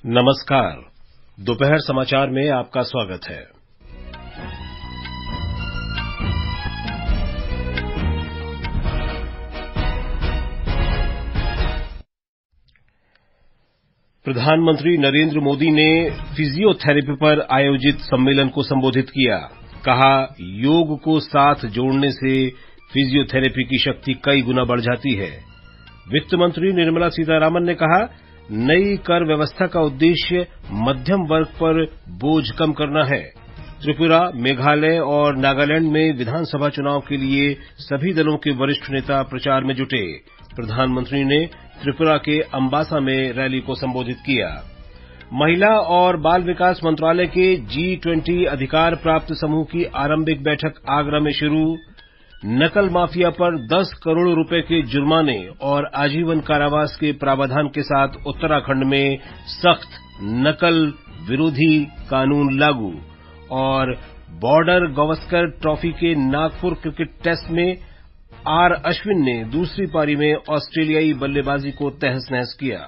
नमस्कार। दोपहर समाचार में आपका स्वागत है। प्रधानमंत्री नरेंद्र मोदी ने फिजियोथेरेपी पर आयोजित सम्मेलन को संबोधित किया। कहा, योग को साथ जोड़ने से फिजियोथेरेपी की शक्ति कई गुना बढ़ जाती है। वित्त मंत्री निर्मला सीतारामन ने कहा, नई कर व्यवस्था का उद्देश्य मध्यम वर्ग पर बोझ कम करना है। त्रिपुरा, मेघालय और नागालैंड में विधानसभा चुनाव के लिए सभी दलों के वरिष्ठ नेता प्रचार में जुटे। प्रधानमंत्री ने त्रिपुरा के अंबासा में रैली को संबोधित किया। महिला और बाल विकास मंत्रालय के G20 अधिकार प्राप्त समूह की आरंभिक बैठक आगरा में शुरू। नकल माफिया पर 10 करोड़ रुपए के जुर्माने और आजीवन कारावास के प्रावधान के साथ उत्तराखंड में सख्त नकल विरोधी कानून लागू। और बॉर्डर गावस्कर ट्रॉफी के नागपुर क्रिकेट टेस्ट में आर अश्विन ने दूसरी पारी में ऑस्ट्रेलियाई बल्लेबाजी को तहस-नहस किया।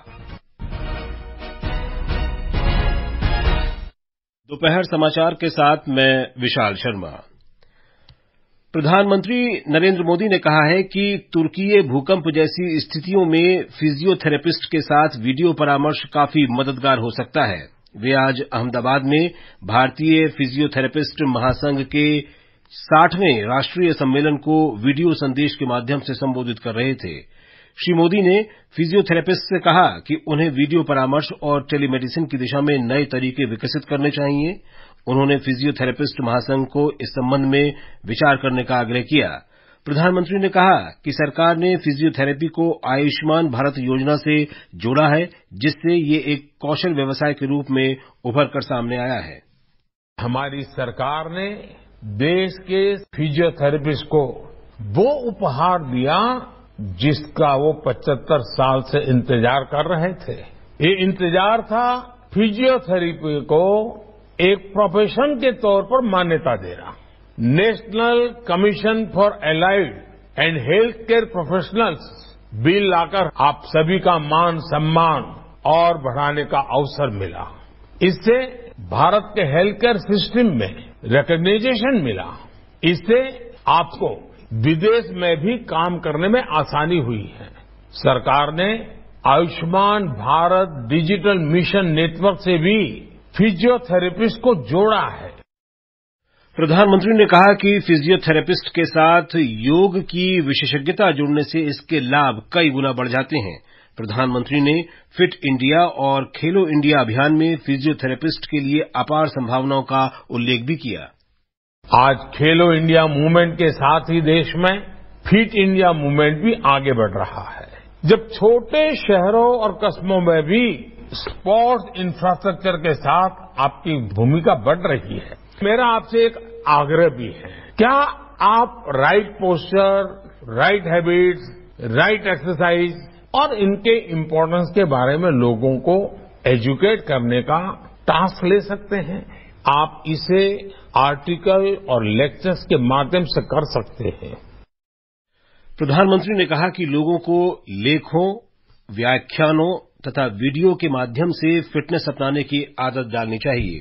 दोपहर समाचार के साथ मैं विशाल शर्मा। प्रधानमंत्री नरेंद्र मोदी ने कहा है कि तुर्कीय भूकंप जैसी स्थितियों में फिजियोथेरेपिस्ट के साथ वीडियो परामर्श काफी मददगार हो सकता है। वे आज अहमदाबाद में भारतीय फिजियोथेरेपिस्ट महासंघ के 60वें राष्ट्रीय सम्मेलन को वीडियो संदेश के माध्यम से संबोधित कर रहे थे। श्री मोदी ने फिजियोथेरेपिस्ट से कहा कि उन्हें वीडियो परामर्श और टेलीमेडिसिन की दिशा में नए तरीके विकसित करने चाहिए। उन्होंने फिजियोथेरेपिस्ट महासंघ को इस संबंध में विचार करने का आग्रह किया। प्रधानमंत्री ने कहा कि सरकार ने फिजियोथेरेपी को आयुष्मान भारत योजना से जोड़ा है, जिससे ये एक कौशल व्यवसाय के रूप में उभर कर सामने आया है। हमारी सरकार ने देश के फिजियोथेरेपिस्ट को वो उपहार दिया जिसका वो 75 साल से इंतजार कर रहे थे। ये इंतजार था फिजियोथेरेपी को एक प्रोफेशन के तौर पर मान्यता देना। National commission for allied and health care professionals bill लाकर आप सभी का मान सम्मान और बढ़ाने का अवसर मिला। इससे भारत के हेल्थ केयर सिस्टम में रिकॉग्नाइजेशन मिला। इससे आपको विदेश में भी काम करने में आसानी हुई है। सरकार ने Ayushman Bharat digital mission network से भी फिजियोथेरेपिस्ट को जोड़ा है। प्रधानमंत्री ने कहा कि फिजियोथेरेपिस्ट के साथ योग की विशेषज्ञता जुड़ने से इसके लाभ कई गुना बढ़ जाते हैं। प्रधानमंत्री ने फिट इंडिया और खेलो इंडिया अभियान में फिजियोथेरेपिस्ट के लिए अपार संभावनाओं का उल्लेख भी किया। आज खेलो इंडिया मूवमेंट के साथ ही देश में फिट इंडिया मूवमेंट भी आगे बढ़ रहा है। जब छोटे शहरों और कस्बों में भी स्पोर्ट्स इंफ्रास्ट्रक्चर के साथ आपकी भूमिका बढ़ रही है, मेरा आपसे एक आग्रह भी है। क्या आप right posture, right habits, right exercise और इनके इम्पोर्टेंस के बारे में लोगों को एजुकेट करने का टास्क ले सकते हैं? आप इसे आर्टिकल और लेक्चर्स के माध्यम से कर सकते हैं। प्रधानमंत्री ने कहा कि लोगों को लेखों, व्याख्यानों तथा वीडियो के माध्यम से फिटनेस अपनाने की आदत डालनी चाहिए।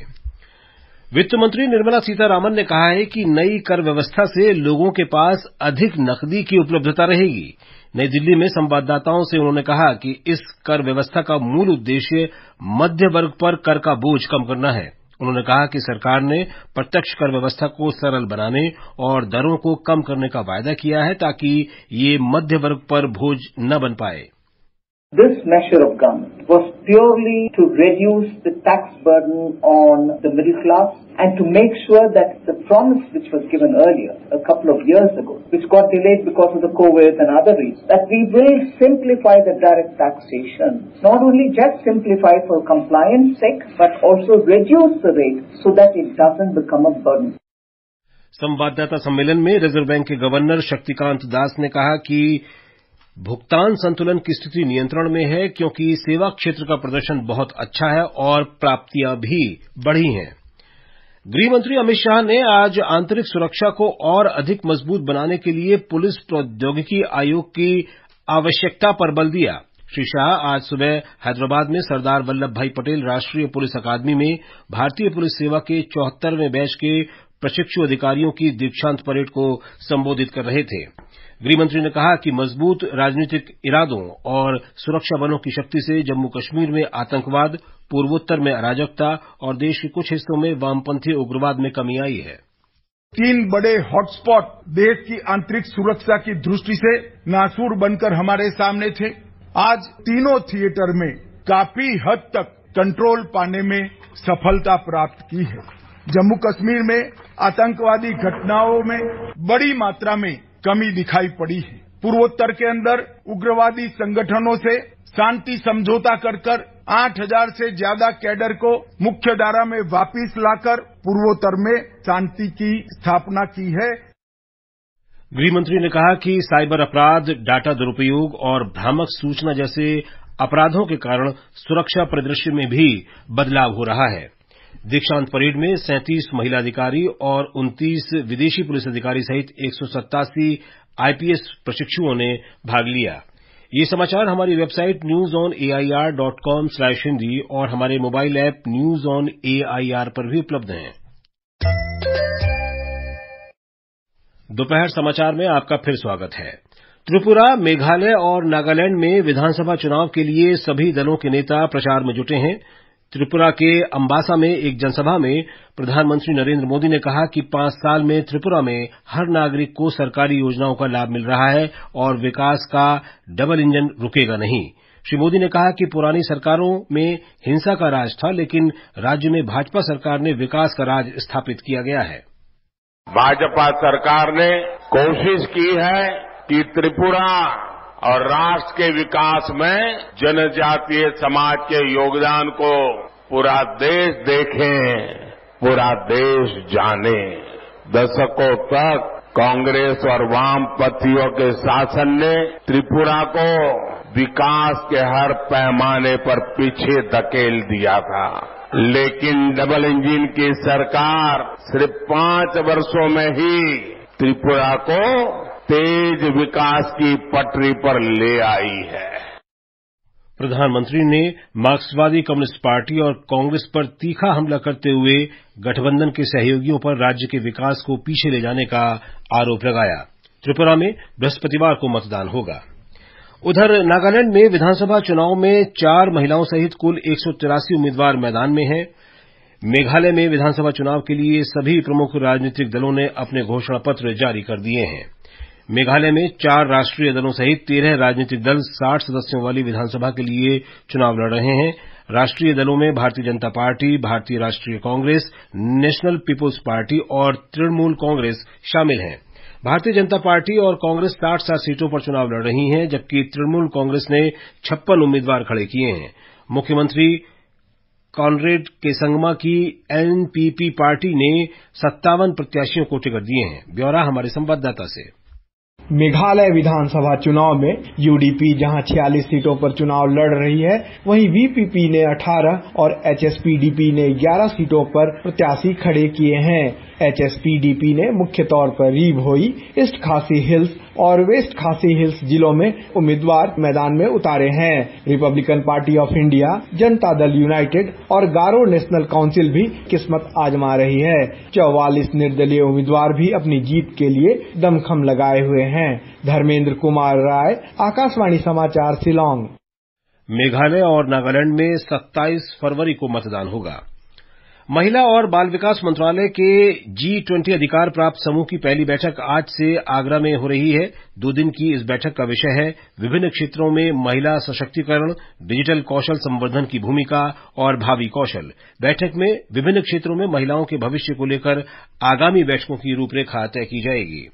वित्त मंत्री निर्मला सीतारामन ने कहा है कि नई कर व्यवस्था से लोगों के पास अधिक नकदी की उपलब्धता रहेगी। नई दिल्ली में संवाददाताओं से उन्होंने कहा कि इस कर व्यवस्था का मूल उद्देश्य मध्य वर्ग पर कर का बोझ कम करना है। उन्होंने कहा कि सरकार ने प्रत्यक्ष कर व्यवस्था को सरल बनाने और दरों को कम करने का वायदा किया है, ताकि ये मध्य वर्ग पर बोझ न बन पाए। This measure of government was purely to reduce the tax burden on the middle class and to make sure that the promise which was given earlier, a couple of years ago, which got delayed because of the COVID and other reasons, that we will simplify the direct taxation. Not only just simplify for compliance sake, but also reduce the rate so that it doesn't become a burden. संवाददाता सम्मेलन में reserve bank के governor Shaktikanta Das ने कहा कि भुगतान संतुलन की स्थिति नियंत्रण में है, क्योंकि सेवा क्षेत्र का प्रदर्शन बहुत अच्छा है और प्राप्तियां भी बढ़ी हैं। गृह मंत्री अमित शाह ने आज आंतरिक सुरक्षा को और अधिक मजबूत बनाने के लिए पुलिस प्रौद्योगिकी आयोग की आवश्यकता पर बल दिया। श्री शाह आज सुबह हैदराबाद में सरदार वल्लभ भाई पटेल राष्ट्रीय पुलिस अकादमी में भारतीय पुलिस सेवा के 74वें बैच के प्रशिक्षु अधिकारियों की दीक्षांत परेड को संबोधित कर रहे थे। गृहमंत्री ने कहा कि मजबूत राजनीतिक इरादों और सुरक्षा बलों की शक्ति से जम्मू कश्मीर में आतंकवाद, पूर्वोत्तर में अराजकता और देश के कुछ हिस्सों में वामपंथी उग्रवाद में कमी आई है। 3 बड़े हॉटस्पॉट देश की आंतरिक सुरक्षा की दृष्टि से नासूर बनकर हमारे सामने थे। आज तीनों थिएटर में काफी हद तक कंट्रोल पाने में सफलता प्राप्त की है। जम्मू कश्मीर में आतंकवादी घटनाओं में बड़ी मात्रा में कमी दिखाई पड़ी है। पूर्वोत्तर के अंदर उग्रवादी संगठनों से शांति समझौता कर 8000 से ज्यादा कैडर को मुख्य धारा में वापस लाकर पूर्वोत्तर में शांति की स्थापना की है। गृहमंत्री ने कहा कि साइबर अपराध, डाटा दुरुपयोग और भ्रामक सूचना जैसे अपराधों के कारण सुरक्षा परिदृश्य में भी बदलाव हो रहा है। दीक्षांत परेड में 37 महिला अधिकारी और 29 विदेशी पुलिस अधिकारी सहित 187 आईपीएस प्रशिक्षुओं ने भाग लिया। ये समाचार हमारी वेबसाइट newsonair.com/hindi और हमारे mobile app news on AIR पर भी उपलब्ध हैं। दोपहर समाचार में आपका फिर स्वागत है। त्रिपुरा, मेघालय और नागालैंड में विधानसभा चुनाव के लिए सभी दलों के नेता प्रचार में जुटे हैं। त्रिपुरा के अंबासा में एक जनसभा में प्रधानमंत्री नरेंद्र मोदी ने कहा कि 5 साल में त्रिपुरा में हर नागरिक को सरकारी योजनाओं का लाभ मिल रहा है और विकास का डबल इंजन रुकेगा नहीं। श्री मोदी ने कहा कि पुरानी सरकारों में हिंसा का राज था, लेकिन राज्य में भाजपा सरकार ने विकास का राज स्थापित किया गया है। भाजपा सरकार ने कोशिश की है कि त्रिपुरा और राष्ट्र के विकास में जनजातीय समाज के योगदान को पूरा देश देखे, पूरा देश जाने। दशकों तक कांग्रेस और वामपंथियों के शासन ने त्रिपुरा को विकास के हर पैमाने पर पीछे धकेल दिया था, लेकिन डबल इंजन की सरकार सिर्फ 5 वर्षों में ही त्रिपुरा को तेज विकास की पटरी पर ले आई है। प्रधानमंत्री ने मार्क्सवादी कम्युनिस्ट पार्टी और कांग्रेस पर तीखा हमला करते हुए गठबंधन के सहयोगियों पर राज्य के विकास को पीछे ले जाने का आरोप लगाया। त्रिपुरा में बृहस्पतिवार को मतदान होगा। उधर नागालैंड में विधानसभा चुनाव में 4 महिलाओं सहित कुल 183 उम्मीदवार मैदान में हैं। मेघालय में विधानसभा चुनाव के लिए सभी प्रमुख राजनीतिक दलों ने अपने घोषणा पत्र जारी कर दिए हैं। मेघालय में 4 राष्ट्रीय दलों सहित 13 राजनीतिक दल 60 सदस्यों वाली विधानसभा के लिए चुनाव लड़ रहे हैं। राष्ट्रीय दलों में भारतीय जनता पार्टी, भारतीय राष्ट्रीय कांग्रेस, नेशनल पीपुल्स पार्टी और तृणमूल कांग्रेस शामिल हैं। भारतीय जनता पार्टी और कांग्रेस 60 सीटों पर चुनाव लड़ रही हैं, जबकि तृणमूल कांग्रेस ने 56 उम्मीदवार खड़े किए हैं। मुख्यमंत्री कॉनरेड केसंगमा की एनपीपी पार्टी ने 57 प्रत्याशियों को टिकट दिए हैं। ब्यौरा हमारे संवाददाता से। मेघालय विधानसभा चुनाव में यूडीपी जहां 46 सीटों पर चुनाव लड़ रही है, वहीं वीपीपी ने 18 और एचएसपीडीपी ने 11 सीटों पर प्रत्याशी खड़े किए हैं। एचएसपीडीपी ने मुख्य तौर पर री-भोई, ईस्ट खासी हिल्स और वेस्ट खासी हिल्स जिलों में उम्मीदवार मैदान में उतारे हैं। Republican party of India, Janata Dal United और गारो नेशनल काउंसिल भी किस्मत आजमा रही है। 44 निर्दलीय उम्मीदवार भी अपनी जीत के लिए दमखम लगाए हुए हैं। धर्मेंद्र कुमार राय, आकाशवाणी समाचार, शिलांग। मेघालय और नागालैंड में 27 फरवरी को मतदान होगा। महिला और बाल विकास मंत्रालय के G20 अधिकार प्राप्त समूह की पहली बैठक आज से आगरा में हो रही है। 2 दिन की इस बैठक का विषय है विभिन्न क्षेत्रों में महिला सशक्तिकरण, डिजिटल कौशल संवर्धन की भूमिका और भावी कौशल। बैठक में विभिन्न क्षेत्रों में महिलाओं के भविष्य को लेकर आगामी बैठकों की रूपरेखा तय की जाएगी।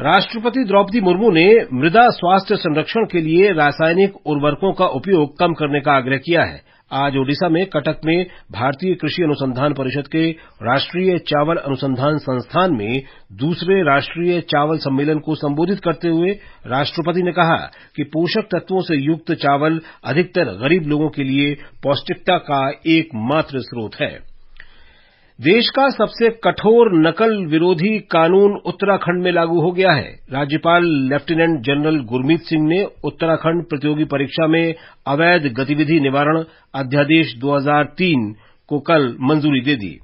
राष्ट्रपति द्रौपदी मुर्मू ने मृदा स्वास्थ्य संरक्षण के लिए रासायनिक उर्वरकों का उपयोग कम करने का आग्रह किया है। आज ओडिशा में कटक में भारतीय कृषि अनुसंधान परिषद के राष्ट्रीय चावल अनुसंधान संस्थान में दूसरे राष्ट्रीय चावल सम्मेलन को संबोधित करते हुए राष्ट्रपति ने कहा कि पोषक तत्वों से युक्त चावल अधिकतर गरीब लोगों के लिए पौष्टिकता का एकमात्र स्रोत है। देश का सबसे कठोर नकल विरोधी कानून उत्तराखंड में लागू हो गया है। राज्यपाल लेफ्टिनेंट जनरल गुरमीत सिंह ने उत्तराखंड प्रतियोगी परीक्षा में अवैध गतिविधि निवारण अध्यादेश 2003 को कल मंजूरी दे दी।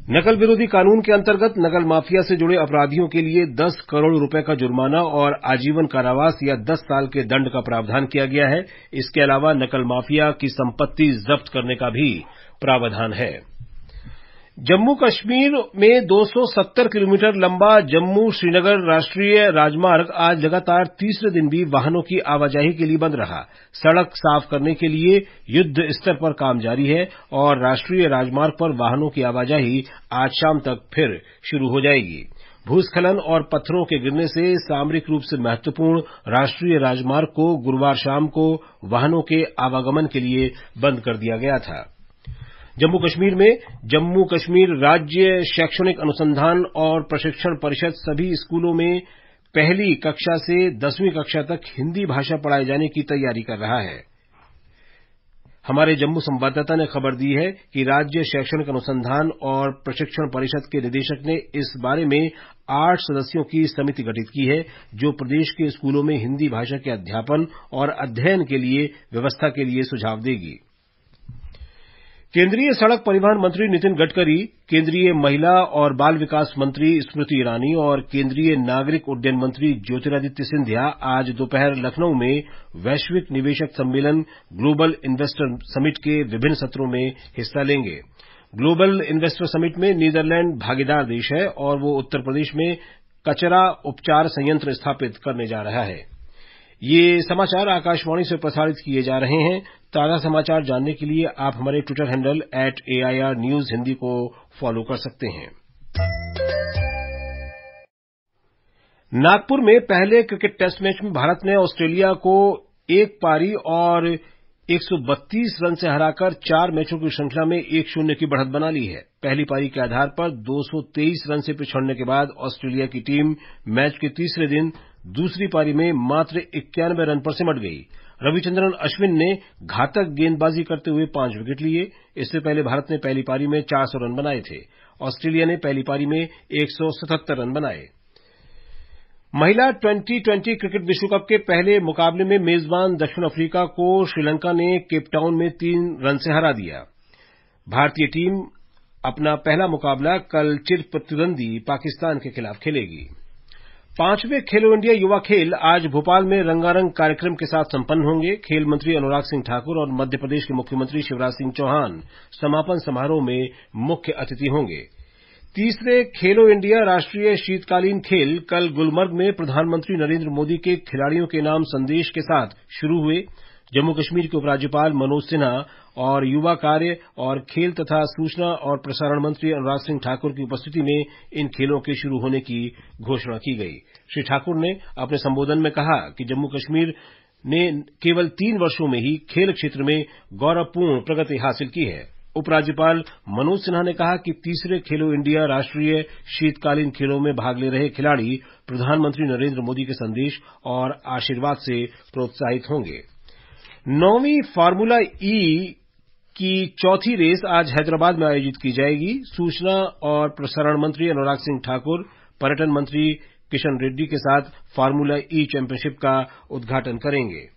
नकल विरोधी कानून के अंतर्गत नकल माफिया से जुड़े अपराधियों के लिए 10 करोड़ रुपए का जुर्माना और आजीवन कारावास या 10 साल के दंड का प्रावधान किया गया है। इसके अलावा नकल माफिया की संपत्ति जब्त करने का भी प्रावधान है। जम्मू कश्मीर में 270 किलोमीटर लंबा जम्मू श्रीनगर राष्ट्रीय राजमार्ग आज लगातार तीसरे दिन भी वाहनों की आवाजाही के लिए बंद रहा। सड़क साफ करने के लिए युद्ध स्तर पर काम जारी है और राष्ट्रीय राजमार्ग पर वाहनों की आवाजाही आज शाम तक फिर शुरू हो जाएगी। भूस्खलन और पत्थरों के गिरने से सामरिक रूप से महत्वपूर्ण राष्ट्रीय राजमार्ग को गुरुवार शाम को वाहनों के आवागमन के लिए बंद कर दिया गया था। जम्मू कश्मीर में जम्मू कश्मीर राज्य शैक्षणिक अनुसंधान और प्रशिक्षण परिषद सभी स्कूलों में पहली कक्षा से 10वीं कक्षा तक हिंदी भाषा पढ़ाए जाने की तैयारी कर रहा है। हमारे जम्मू संवाददाता ने खबर दी है कि राज्य शैक्षणिक अनुसंधान और प्रशिक्षण परिषद के निदेशक ने इस बारे में 8 सदस्यों की समिति गठित की है, जो प्रदेश के स्कूलों में हिंदी भाषा के अध्यापन और अध्ययन के लिए व्यवस्था के लिए सुझाव देगी। केंद्रीय सड़क परिवहन मंत्री नितिन गडकरी, केंद्रीय महिला और बाल विकास मंत्री स्मृति ईरानी और केंद्रीय नागरिक उड्डयन मंत्री ज्योतिरादित्य सिंधिया आज दोपहर लखनऊ में वैश्विक निवेशक सम्मेलन ग्लोबल इन्वेस्टर समिट के विभिन्न सत्रों में हिस्सा लेंगे। ग्लोबल इन्वेस्टर समिट में नीदरलैंड भागीदार देश है और वो उत्तर प्रदेश में कचरा उपचार संयंत्र स्थापित करने जा रहा है। ये समाचार आकाशवाणी से प्रसारित किए जा रहे हैं। ताजा समाचार जानने के लिए आप हमारे Twitter handle @AIR News Hindi को फॉलो कर सकते हैं। नागपुर में पहले क्रिकेट टेस्ट मैच में भारत ने ऑस्ट्रेलिया को 1 पारी और 132 रन से हराकर 4 मैचों की श्रृंखला में 1-0 की बढ़त बना ली है। पहली पारी के आधार पर 223 रन से पिछड़ने के बाद ऑस्ट्रेलिया की टीम मैच के तीसरे दिन दूसरी पारी में मात्र 91 रन पर सिमट गई। रविचंद्रन अश्विन ने घातक गेंदबाजी करते हुए 5 विकेट लिए। इससे पहले भारत ने पहली पारी में 400 रन बनाए थे। ऑस्ट्रेलिया ने पहली पारी में 177 रन बनाए। महिला T20 क्रिकेट विश्व कप के पहले मुकाबले में मेजबान दक्षिण अफ्रीका को श्रीलंका ने केपटाउन में 3 रन से हरा दिया। भारतीय टीम अपना पहला मुकाबला कल चिर प्रतिद्वंदी पाकिस्तान के खिलाफ खेलेगी। 5वें खेलो इंडिया युवा खेल आज भोपाल में रंगारंग कार्यक्रम के साथ संपन्न होंगे। खेल मंत्री अनुराग सिंह ठाकुर और मध्य प्रदेश के मुख्यमंत्री शिवराज सिंह चौहान समापन समारोह में मुख्य अतिथि होंगे। तीसरे खेलो इंडिया राष्ट्रीय शीतकालीन खेल कल गुलमर्ग में प्रधानमंत्री नरेंद्र मोदी के खिलाड़ियों के नाम संदेश के साथ शुरू हुए। जम्मू कश्मीर के उपराज्यपाल मनोज सिन्हा और युवा कार्य और खेल तथा सूचना और प्रसारण मंत्री अनुराग सिंह ठाकुर की उपस्थिति में इन खेलों के शुरू होने की घोषणा की गई। श्री ठाकुर ने अपने संबोधन में कहा कि जम्मू कश्मीर ने केवल 3 वर्षों में ही खेल क्षेत्र में गौरवपूर्ण प्रगति हासिल की है। उपराज्यपाल मनोज सिन्हा ने कहा कि तीसरे खेलो इंडिया राष्ट्रीय शीतकालीन खेलों में भाग ले रहे खिलाड़ी प्रधानमंत्री नरेंद्र मोदी के संदेश और आशीर्वाद से प्रोत्साहित होंगे। 9वीं फार्मूला ई की चौथी रेस आज हैदराबाद में आयोजित की जाएगी। सूचना और प्रसारण मंत्री अनुराग सिंह ठाकुर पर्यटन मंत्री किशन रेड्डी के साथ फार्मूला ई चैंपियनशिप का उद्घाटन करेंगे।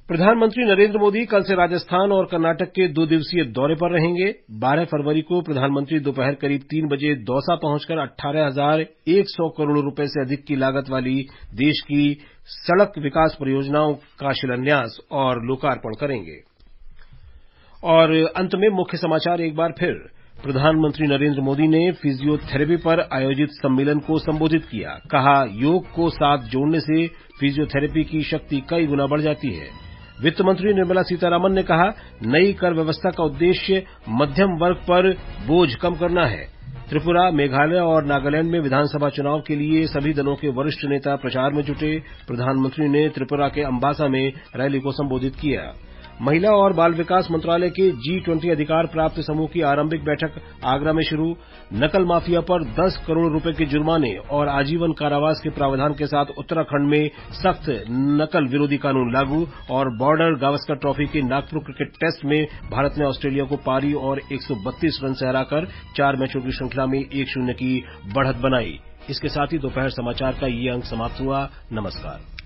प्रधानमंत्री नरेंद्र मोदी कल से राजस्थान और कर्नाटक के 2 दिवसीय दौरे पर रहेंगे। 12 फरवरी को प्रधानमंत्री दोपहर करीब 3 बजे दौसा पहुंचकर 18,100 करोड़ रुपए से अधिक की लागत वाली देश की सड़क विकास परियोजनाओं का शिलान्यास और लोकार्पण करेंगे। और अंत में मुख्य समाचार एक बार फिर। प्रधानमंत्री नरेंद्र मोदी ने फिजियोथेरेपी पर आयोजित सम्मेलन को संबोधित किया। कहा, योग को साथ जोड़ने से फिजियोथेरेपी की शक्ति कई गुना बढ़ जाती है। वित्त मंत्री निर्मला सीतारामन ने कहा, नई कर व्यवस्था का उद्देश्य मध्यम वर्ग पर बोझ कम करना है। त्रिपुरा, मेघालय और नागालैंड में विधानसभा चुनाव के लिए सभी दलों के वरिष्ठ नेता प्रचार में जुटे। प्रधानमंत्री ने त्रिपुरा के अंबासा में रैली को संबोधित किया। महिला और बाल विकास मंत्रालय के G20 अधिकार प्राप्त समूह की आरंभिक बैठक आगरा में शुरू। नकल माफिया पर 10 करोड़ रुपए के जुर्माने और आजीवन कारावास के प्रावधान के साथ उत्तराखंड में सख्त नकल विरोधी कानून लागू। और बॉर्डर गावस्कर ट्रॉफी के नागपुर क्रिकेट टेस्ट में भारत ने ऑस्ट्रेलिया को पारी और 132 रन से हराकर 4 मैचों की श्रृंखला में 1-0 की बढ़त बनाई। इसके साथ ही दोपहर समाचार का ये अंक समाप्त हुआ। नमस्कार।